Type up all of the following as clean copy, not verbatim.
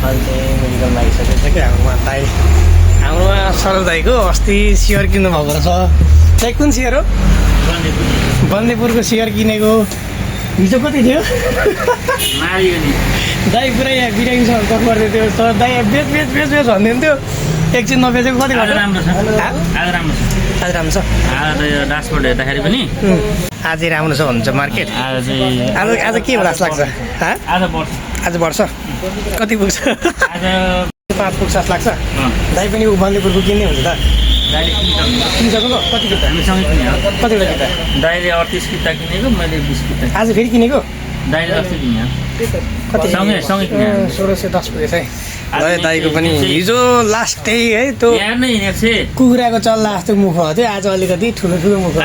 अहिले मेडिकल लागिसकेको छ कि हाम्रोमा दाई हाम्रोमा सरल दाईको अस्ति सेयर किन्नु भएको रहेछ। दाई कुन सेयर हो? बन्देपुरको सेयर किनेको। हिजो कति थियो? दाई पुरै यहाँ बिरामीसँग गफ गर्दै थियो। सर दाई बेच बेच बेच बेच भन्दै थियो। एकछिन नबेचेको कति आज राम्रो छ। आज राम्रो छ। आज राम्रो छ। आज यो डासबोर्ड हेर्दाखेरि पनि आज राम्रो छ भन्छ मार्केट। आज चाहिँ आज के होला जस्तो लाग्छ? आज बढ्छ। आज बढ्छ। कति पुग्छ? आज 5 पुग्छ जस्तो लाग्छ। दाई पनि ऊ बन्देपुरको किन्ने हुन्छ त? दाइले किनिसक्नु कति किता? हामीसँगै किन्यो। कतिवटा किता? दाइले 38 किता किनेको, मैले 20 किता। आज फेरि किनेको? दाइले अस्ति किन्यो। कति? सँगै किन्यो। 1610 पुगेछ है। दाइको पनि हिजो लास्ट त्यही है त्यो यहाँ नै हिँडेको छ। कुखुराको चल्ला जस्तो मुख थियो। आज अलिकति ठुलो ठुलो मुख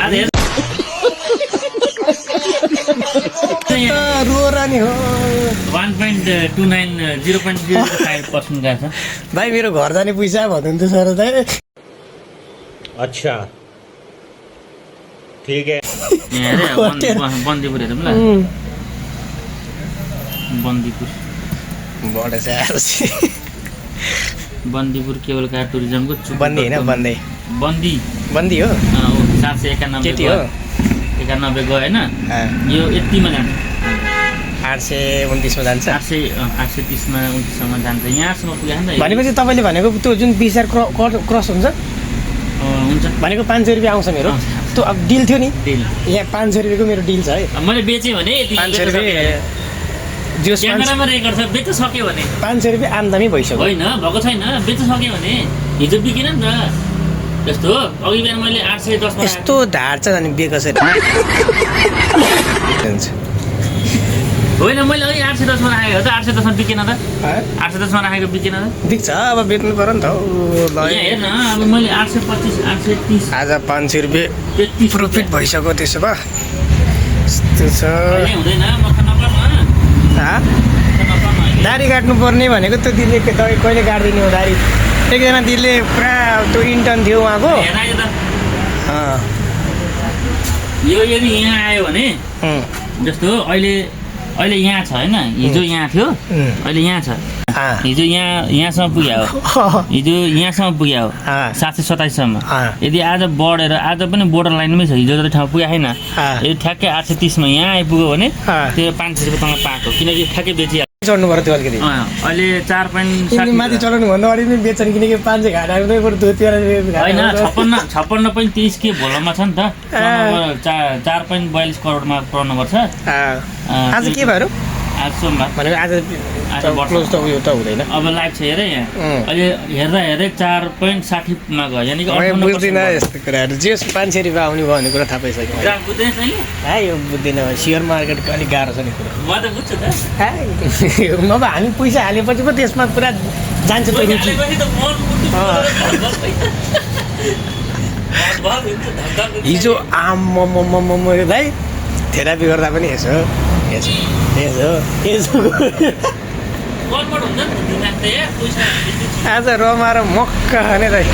रोरा नि हो। 1.29 0.05% गएको छ। भाइ मेरो घर जाने पैसा भन्नुहुन्थ्यो सर दाइ। अच्छा ठीक है। बन्दीपुर हेरौँ ल। बन्दीपुर बढेछ आएपछि बन्दीपुर केवल कार टुरिज्मको बन्दी होइन बन्दी बन्दी हो। 791 केटी हो। 91 गयो होइन। यो यतिमा जान्छ 829 मा जान्छ। 830 मा 29 सम्म जान्छ। यहाँसम्म पुगेको नि त। भनेपछि तपाईँले भनेको त्यो जुन 20,000 क्रस हुन्छ हुन्छ भनेको 500 रुपियाँ आउँछ मेरो। त्यो अब डिल थियो नि। यहाँ 500 रुपियाँको मेरो डिल छ है। मैले बेचेँ भने 500 रुपियाँ क्यामेरामा रेकर्ड छ। बेच्न सक्यो भने 500 रुपियाँ आम्दानी भइसक्यो। होइन भएको छैन। बेच्न सक्यो भने हिजो बिकेन नि त। त्यस्तो हो। अघि बिहान मैले 810 मा यस्तो ढाड छ अनि बेको छ होइन। मैले अघि 810 मा राखेको त 810 मा बिकेन त। 810 मा राखेको बिकेन त। दिक्छ अब बेच्नु पर्यो नि त। यहाँ हेर्न अब मैले 825 830 आज 500 रुपियाँ 33 प्रफिट भइसक्यो। त्यसो भए यस्तो छ। हुँदैन मख नपर्न। दारी काट्नु पर्ने भनेको त्यो दिदीले कहिले काट्दिने हो दारी? एकजना दिदीले पुरा त्यो इन्टर्न थियो उहाँको। यो यदि यहाँ आयो भने जस्तो अहिले यहाँ छ होइन। हिजो यहाँ थियो अहिले यहाँ छ। हिजो यहाँसम्म पुग्यो हो। हिजो यहाँसम्म पुग्यो हो 727 सम्म। यदि आज बढेर आज पनि बोर्डर लाइनमै छ। हिजो जति ठाउँ पुगेको छैन। यदि ठ्याक्कै 830 मा यहाँ आइपुग्यो भने त्यो 500 रुपियाँ तँलाई पाएको। किनकि ठ्याक्कै बेचिहाल्छ। चढ्नु पर्यो त्यो अलिकति। अहिले 4.60 माथि चढाउनु भन्दा अगाडि पनि बेच्छन्। किनकि 500 घाटा आउँदै बरु 13 होइन 56.30 के भोलमा छ नि त। 4.42 करोडमा पर्नुपर्छ। आज के भयो? आज सोमबार भनेको आज क्लोज त उयो त हुँदैन। अब लाइभ छ हेरे यहाँ। अहिले हेर्दै 4.60 मा गयो। यानि कि बुझ्दिनँ यस्तो कुराहरू। जे 500 रुपियाँ आउने भयो भन्ने कुरा थाहा पाइसक्यो बुझ्दैन है। यो बुझ्दिनँ। सेयर मार्केटको अलिक गाह्रो छ नि कुरा। म त बुझ्छु त। नभए हामी पैसा हालेपछि पो त्यसमा पुरा जान्छ त रुचि। हिजो भाइ थेरापी गर्दा पनि यसो आज रमाएर मक्का खाने दाइ।